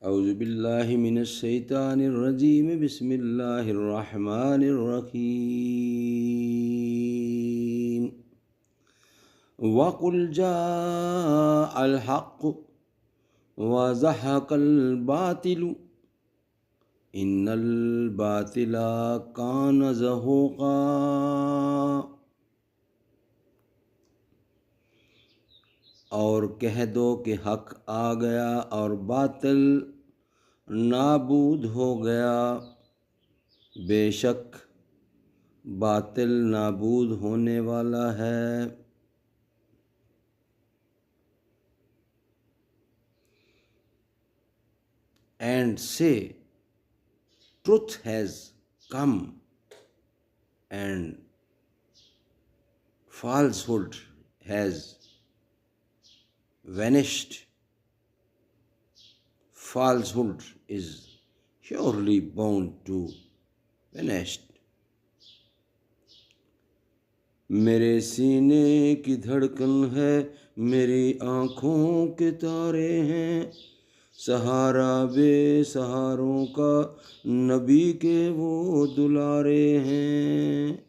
औज़ु बिल्लाहि मिनश शैतानिर रजीम बिस्मिल्लाहिर रहमानिर रहीम वक़ुल जाअल हक़्क़ु व ज़हक़ल बातिलु इन्नल बातिला कान ज़हूक़ा। और कह दो कि हक आ गया और बातिल नाबूद हो गया। बेशक बातिल नाबूद होने वाला है। एंड से truth has come and falsehood has vanished. Falsehood is surely bound to vanish. मेरे सीने की धड़कन है, मेरी आँखों के तारे हैं, सहारा बेसहारों का नबी के वो दुलारे हैं।